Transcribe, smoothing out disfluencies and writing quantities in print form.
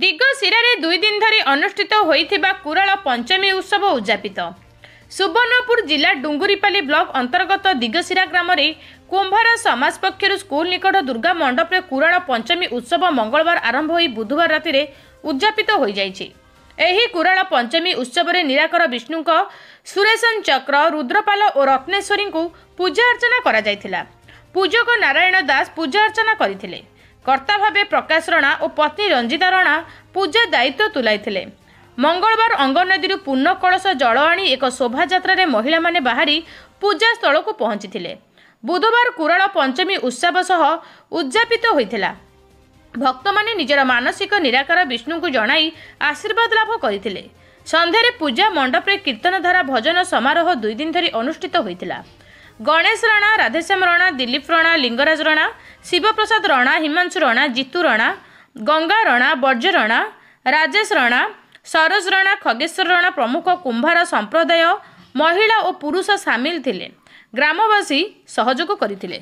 दिगसिरारे 2 दिन धरी अनुष्ठित होइथिबा कुराल पंचमी उत्सव उद्यापित। सुवर्णपुर जिला डुंगुरीपाली ब्लॉक अंतर्गत दिगसिरा ग्राम में कुंभार समाज पक्षर स्कूल निकट दुर्गा मंडप कुराल पंचमी उत्सव मंगलवार आरंभ हो बुधवार राति उद्यापित हो जाइछि। एही कुराल पंचमी उत्सव में निराकर विष्णु सुरेशन चक्र रुद्रपाल और रत्नेश्वरी को पूजा अर्चना करा जायथिला। पूजक नारायण दास पूजा अर्चना करथिले। कर्ता भावे प्रकाश रणा और पत्नी रंजिता रणा पूजा दायित्व तुलाइथिले। मंगलवार अंग नदी पूर्ण कलश जल आनी एक शोभा यात्रा महिला माने बाहरी पूजा स्थल को पहुंची। बुधवार कुराल पंचमी उत्सव सह उद्यापित होइथिला। भक्त माने निजर मानसिक निराकार विष्णु को जणाई आशीर्वाद लाभ करथिले। संध्यारे पूजा मंडप रे कीर्तनधारा भजन समारोह 2 दिन धरी अनुष्ठित होइथिला। गणेश राणा, राधेश्याम राणा, दिलीप राणा, लिंगराज राणा, शिवप्रसाद राणा, हिमांशु राणा, जितू राणा, गंगा राणा, बर्ज राणा, राजेश राणा, सरोज राणा, खगेश्वर राणा प्रमुख कुंभार संप्रदाय महिला और पुरुष सामिल थिले। ग्रामवासी सहयोग करथिले।